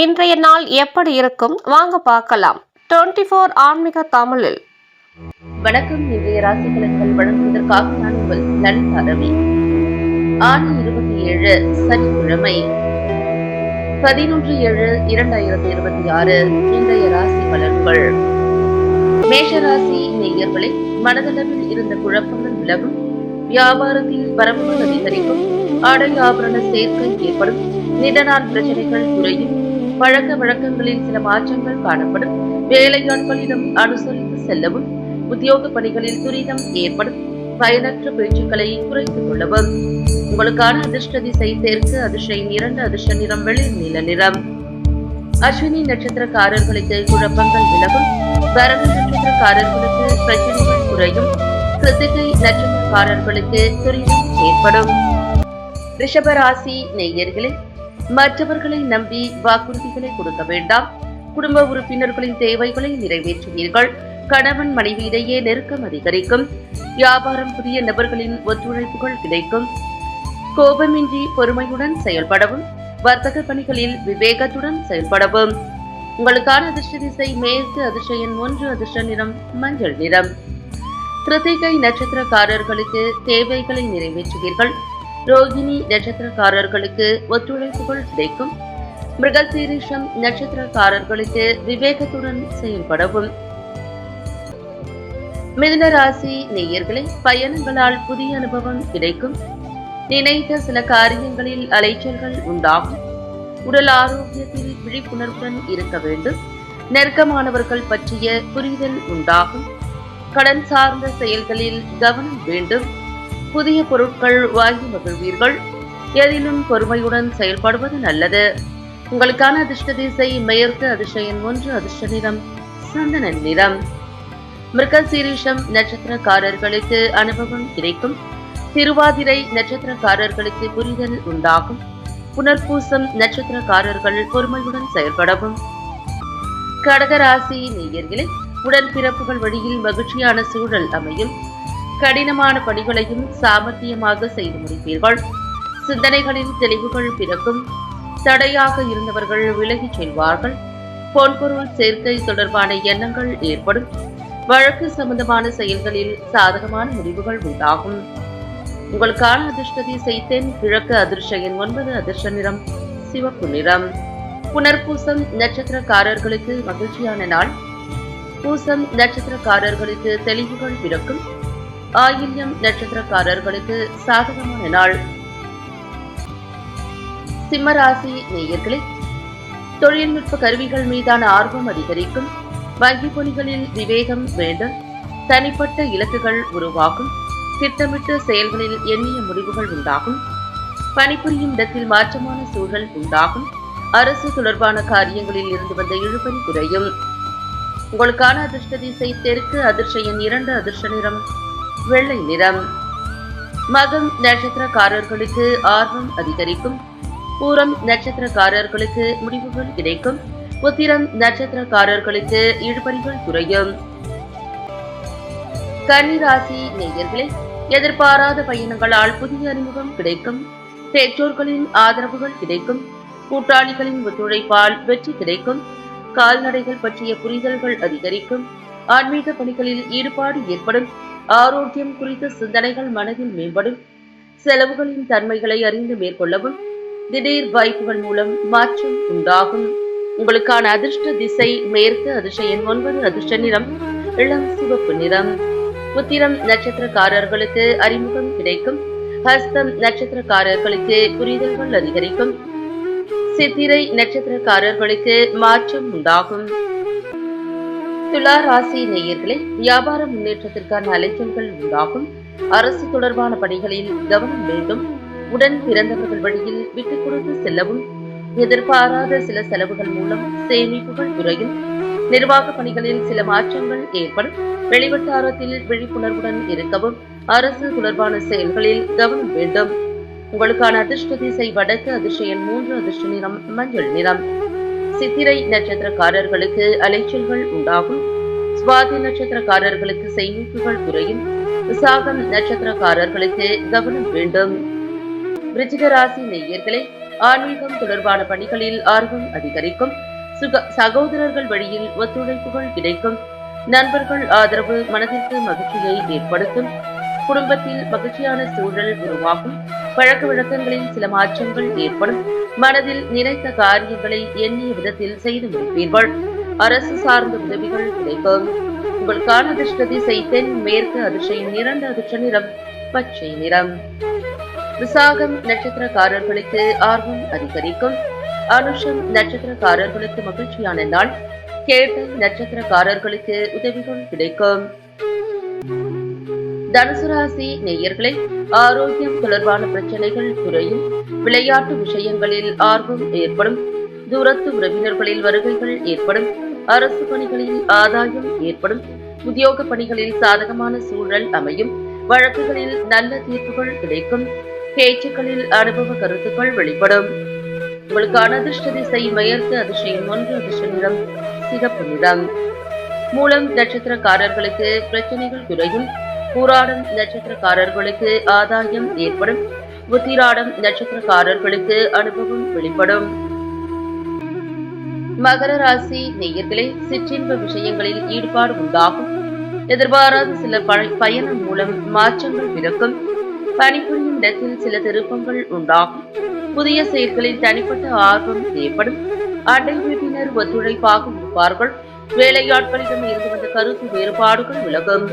இன்றைய நாள் எப்படி இருக்கும் வாங்க பார்க்கலாம். 24 ஆன்மீக தமிழில். வணக்கம். இன்றைய ராசி பலன்கள் வழங்குவதற்காக நான் உங்கள் லலிதா ரவி. ஆணி 27 சனிக்கிழமை 11/7/2026 இன்றைய ராசி பலன்கள். மேஷராசி நேயர்களே, மனதளவில் இருந்த குழப்பங்கள் விலகும், வியாபாரத்தில் வரவுகள் அதிகரிக்கும், ஆடை ஆபரண சேர்க்கை ஏற்படும், நீண்ட நாள் பிரச்சனைகள் குறையும், பழக்க வழக்கங்களில் சில மாற்றங்கள் காணப்படும், வேலையாட்களிடம் அனுசரித்து செல்லவும், உத்தியோக பணிகளில் துரிதம் ஏற்படும், பயனற்ற பேச்சுக்களை குறைத்துக் கொள்ளவும். உங்களுக்கான அதிர்ஷ்ட திசை தெற்கு, அதிர்ஷ்டம் 2, அதிர்ஷ்ட நிறம் வெளிர் நீல நிறம். அஸ்வினி நட்சத்திரக்காரர்களுக்கு குழப்பங்கள் விலகும், பரணி நட்சத்திரக்காரர்களுக்கு பிரச்சனைகள் குறையும், கிருத்திகை நட்சத்திரக்காரர்களுக்கு துரிதம் ஏற்படும். ரிஷபராசி நேயர்களே, மற்றவர்களை நம்பி வாக்குறுதிகளை கொடுக்க வேண்டாம். குடும்ப உறுப்பினர்களின் தேவைகளை நிறைவேற்றுவீர்கள். கணவன் மனைவியிடையே நெருக்கம் அதிகரிக்கும். வியாபாரம் புதிய நபர்களின் ஒத்துழைப்புகள் கிடைக்கும். கோபமின்றி பொறுமையுடன் செயல்படவும், வர்த்தக பணிகளில் விவேகத்துடன் செயல்படவும். உங்களுக்கான அதிர்ஷ்ட திசை மேற்கு, அதிர்ஷ்ட எண் 1, அதிர்ஷ்ட நிறம் மஞ்சள் நிறம். கிருத்திகை நட்சத்திரக்காரர்களுக்கு தேவைகளை நிறைவேற்றுவீர்கள். ரோகிணி நட்சத்திரக்காரர்களுக்கு ஒத்துழைப்புகள் கிடைக்கும். மிருகசீரிஷம் நட்சத்திரக்காரர்களுக்கு விவேகத்துடன் செயல்படவும். மிதுன ராசி நேயர்களே, பயணங்களால் புதிய அனுபவம் கிடைக்கும். நினைத்த சில காரியங்களில் அலைச்சல்கள் உண்டாகும். உடல் ஆரோக்கியத்தில் விழிப்புணர்வுடன் இருக்க வேண்டும். நெருக்கமானவர்கள் பற்றிய புரிதல் உண்டாகும். கடன் சார்ந்த செயல்களில் கவனம் வேண்டும். புதிய பொருட்கள் வாங்கி மகிழ்வீர்கள். எதிலும் பொறுமையுடன் செயல்படுவது நல்லது. உங்களுக்கான அதிர்ஷ்ட திசை மேற்கு, அதிர்ஷ்ட எண் 1, அதிர்ஷ்ட நிறம் சந்தன நிறம். மிருகசீரிஷம் நட்சத்திரக்காரர்களுக்கு அனுபவம் கிடைக்கும். திருவாதிரை நட்சத்திரக்காரர்களுக்கு புரிதல் உண்டாகும். புனர்பூசம் நட்சத்திரக்காரர்கள் பொறுமையுடன் செயல்படவும். கடகராசி நேயர்களே, உடன்பிறப்புகள் வழியில் மகிழ்ச்சியான சூழல் அமையும். கடினமான பணிகளையும் சாமர்த்தியமாக செய்து முடிப்பீர்கள். சிந்தனைகளில் தெளிவுகள் பிறக்கும். தடையாக இருந்தவர்கள் விலகிச் செல்வார்கள். பொன்பொருள் சேர்க்கை தொடர்பான எண்ணங்கள் ஏற்படும். வழக்கு சம்பந்தமான செயல்களில் சாதகமான முடிவுகள் உண்டாகும். உங்களுக்கான அதிர்ஷ்ட திசை தென் கிழக்கு, அதிர்ஷ்ட எண் 9, அதிர்ஷ்ட நிறம் சிவப்பு நிறம். புனர்பூசம் நட்சத்திரக்காரர்களுக்கு மகிழ்ச்சியான நாள். பூசம் நட்சத்திரக்காரர்களுக்கு தெளிவுகள் பிறக்கும். ஆயில்யம் நட்சத்திரக்காரர்களுக்கு சாதகமான நாள். சிம்மராசி நேயர்களே, தொழில்நுட்ப கருவிகள் மீதான ஆர்வம் அதிகரிக்கும். வங்கி பணிகளில் விவேகம் வேண்டும். தனிப்பட்ட இலக்குகள் உருவாகும். திட்டமிட்ட செயல்களில் எண்ணிய முடிவுகள் உண்டாகும். பணிபுரியும் இடத்தில் மாற்றமான சூழல் உண்டாகும். அரசு தொடர்பான காரியங்களில் இருந்து வந்த இழுபறி குறையும். உங்களுக்கான அதிர்ஷ்ட திசை தெற்கு, அதிர்ஷ்ட எண் 2, அதிர்ஷ்ட நிறம் வெள்ளை நிறம். மகம் நட்சத்திரக்காரர்களுக்கு ஆர்வம் அதிகரிக்கும். பூரம் நட்சத்திரக்காரர்களுக்கு முடிவுகள் கிடைக்கும். உத்திரம் நட்சத்திரக்காரர்களுக்கு இழுபறிகள் குறையும். கன்னிராசி நேயர்களே, எதிர்பாராத பயணங்களால் புதிய அறிமுகம் கிடைக்கும். பெற்றோர்களின் ஆதரவுகள் கிடைக்கும். கூட்டாளிகளின் ஒத்துழைப்பால் வெற்றி கிடைக்கும். கால்நடைகள் பற்றிய புரிதல்கள் அதிகரிக்கும். ஆன்மீக பணிகளில் ஈடுபாடு ஏற்படும். ஆரோக்கியம் குறித்த சிந்தனைகள் மனதில் மேம்படும். செலவுகளின் தன்மைகளை அறிந்து மேற்கொள்ளவும். திடீர் வாய்ப்புகள் மூலம் மாற்றம் உண்டாகும். உங்களுக்கான அதிர்ஷ்ட திசை மேற்கு, அதிர்ஷ்ட எண் 9, அதிர்ஷ்ட நிறம் இளம் சிவப்பு நிறம். உத்திரம் நட்சத்திரக்காரர்களுக்கு அறிமுகம் கிடைக்கும். ஹஸ்தம் நட்சத்திரக்காரர்களுக்கு புரிதல்கள் அதிகரிக்கும். சித்திரை நட்சத்திரக்காரர்களுக்கு மாற்றம் உண்டாகும். துலா ராசி நேயர்களே, வியாபார முன்னேற்றத்திற்கான அலைச்சல்கள் உண்டாகும். அரசு தொடர்பான பணிகளில் கவனம் வேண்டும். உடன் பிறந்தவர்கள் வழியில் விட்டுக் கொடுத்து செல்லவும். எதிர்பாராத சில செலவுகள் மூலம் சேமிப்புகள் குறையும். நிர்வாக பணிகளில் சில மாற்றங்கள் ஏற்படும். வெளிவட்டாரத்தில் விழிப்புணர்வுடன் இருக்கவும். அரசு தொடர்பான செயல்களில் கவனம் வேண்டும். உங்களுக்கான அதிர்ஷ்ட திசை வடக்கு, அதிர்ஷ்ட எண் 3, அதிர்ஷ்ட நிறம் மஞ்சள் நிறம். சித்திரை நட்சத்திரக்காரர்களுக்கு அலைச்சல்கள் உண்டாகும். சுவாதி நட்சத்திரக்காரர்களுக்கு சேமிப்புகள் குறையும். விசாகம் நட்சத்திரக்காரர்களுக்கு கவனம் வேண்டும். விருச்சிக ராசி நேயர்களே, ஆன்மீகம் தொடர்பான பணிகளில் ஆர்வம் அதிகரிக்கும். சகோதரர்கள் வழியில் ஒத்துழைப்புகள் கிடைக்கும். நண்பர்கள் ஆதரவு மனதிற்கு மகிழ்ச்சியை ஏற்படுத்தும். குடும்பத்தில் மகிழ்ச்சியான சூழல் உருவாகும். பழக்க வழக்கங்களில் சில மாற்றங்கள் ஏற்படும். மனதில் நினைத்த காரியங்களை எண்ணிய விதத்தில் செய்து முடிப்பீர்கள். அரசு சார்ந்த உதவிகள் கிடைக்கும். உங்களுக்கான அதிர்ஷ்ட திசை தென் மேற்கு. அதிர்ஷ்டம் 2 அதிர்ஷ்ட நிறம் பச்சை நிறம். விசாகம் நட்சத்திரக்காரர்களுக்கு ஆர்வம் அதிகரிக்கும். அனுஷம் நட்சத்திரக்காரர்களுக்கு மகிழ்ச்சியான நாள். கேட்டை நட்சத்திரக்காரர்களுக்கு உதவிகள் கிடைக்கும். தனுசு ராசி நேயர்களை ஆரோக்கியம் தொடர்பான பிரச்சனைகள் குறையும். விளையாட்டு விஷயங்களில் ஆர்வம் ஏற்படும். தூரத்து உறவினர்களில் வருகைகள் ஏற்படும். அரசு பணிகளில் ஆதாயம் ஏற்படும். உத்தியோக பணிகளில் சாதகமான சூழல் அமையும். வழக்குகளில் நல்ல தீர்ப்புகள் கிடைக்கும். பேச்சுக்களில் அனுபவ கருத்துக்கள் வெளிப்படும். உங்களுக்கான அதிர்ஷ்ட திசை மேற்கு. அதிர்ஷ்டம் 1 அதிர்ஷ்ட நிறம் சிகப்பு நிறம். மூலம் நட்சத்திரக்காரர்களுக்கு பிரச்சனைகள் குறையும். பூராடம் நட்சத்திரக்காரர்களுக்கு ஆதாயம் ஏற்படும். உத்திராடம் நட்சத்திரக்காரர்களுக்கு அனுபவம் வெளிப்படும். மகர ராசி நேயர்களே சிற்றின்ப விஷயங்களில் ஈடுபாடு உண்டாகும். எதிர்பாராத சில பயணம் மூலம் மாற்றங்கள் பிறக்கும். பணிபுரியும் இடத்தில் சில திருப்பங்கள் உண்டாகும். புதிய செயல்களில் தனிப்பட்ட ஆர்வம் ஏற்படும். அண்டை வீட்டினர் ஒத்துழைப்பாக இருப்பார்கள். வேலையாட்களிடம் இருந்து வந்த கருத்து வேறுபாடுகள் விலகும்.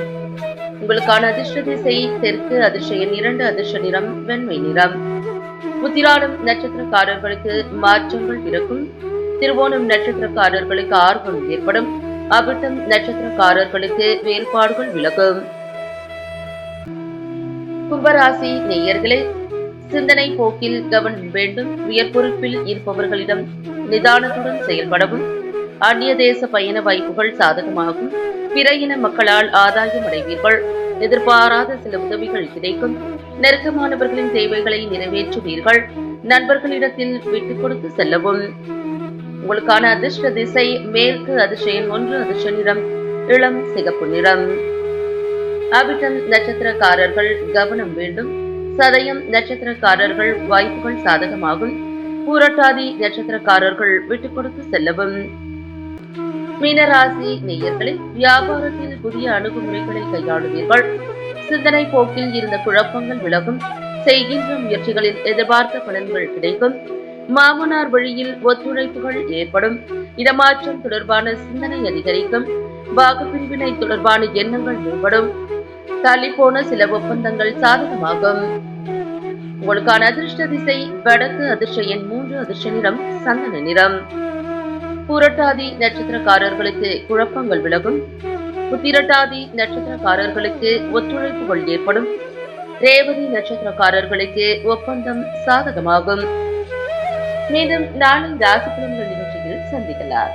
உங்களுக்கான அதிர்ஷ்ட திசை தெற்கு. அதிர்ஷ்டம் 2 அதிர்ஷ்ட நிறம் வெண்மை நிறம். உத்திராடம் நட்சத்திரக்காரர்களுக்கு மாற்றங்கள் பிறக்கும். திருவோணம் நட்சத்திரக்காரர்களுக்கு ஆர்வம் ஏற்படும். அவிட்டம் நட்சத்திரக்காரர்களுக்கு வேறுபாடுகள் விலகும். கும்பராசி நேயர்களே சிந்தனை போக்கில் கவனம் வேண்டும். உயர்பொறுப்பில் இருப்பவர்களிடம் நிதானத்துடன் செயல்படவும். அந்நிய தேச பயண வாய்ப்புகள் சாதகமாகும். பிற இன மக்களால் ஆதாயம் அடைவீர்கள். எதிர்பாராத சில உதவிகள் கிடைக்கும். நெருக்கமானவர்களின் தேவைகளை நிறைவேற்றுவீர்கள். நண்பர்களிடத்தில் விட்டுக் கொடுத்து செல்லவும். உங்களுக்கான அதிர்ஷ்ட திசை மேற்கு. அதிர்ஷ்டம் 1 அதிர்ஷ்ட நிறம் இளம் சிகப்பு நிறம். அவிட்டம் நட்சத்திரக்காரர்கள் கவனம் வேண்டும். சதயம் நட்சத்திரக்காரர்கள் வாய்ப்புகள் சாதகமாகும். பூரட்டாதி நட்சத்திரக்காரர்கள் விட்டுக் கொடுத்து செல்லவும். மீனராசி நேயர்களை வியாபாரத்தில் புதிய அணுகுமுறைகளை கையாளுவீர்கள். சிந்தனை போக்கில் இருந்த குழப்பங்கள் விலகும். செய்கின்ற முயற்சிகளில் எதிர்பார்த்த பலன்கள் கிடைக்கும். மாமனார் வழியில் ஒத்துழைப்புகள் ஏற்படும். இடமாற்றம் தொடர்பான சிந்தனை அதிகரிக்கும். வாக்குப்பிரிவினை தொடர்பான எண்ணங்கள் மேம்படும். தள்ளிப்போன சில ஒப்பந்தங்கள் சாதகமாகும். உங்களுக்கான அதிர்ஷ்ட திசை வடக்கு. அதிர்ஷ்ட எண் 3 அதிர்ஷ்ட நிறம் சந்தன நிறம். பூரட்டாதி நட்சத்திரக்காரர்களுக்கு குழப்பங்கள் விலகும். உத்திரட்டாதி நட்சத்திரக்காரர்களுக்கு ஒத்துழைப்புகள் ஏற்படும். ரேவதி நட்சத்திரக்காரர்களுக்கு ஒப்பந்தம் சாதகமாகும். மீண்டும் நாளை ராசி பலன்கள் நிகழ்ச்சியில் சந்திக்கலாம்.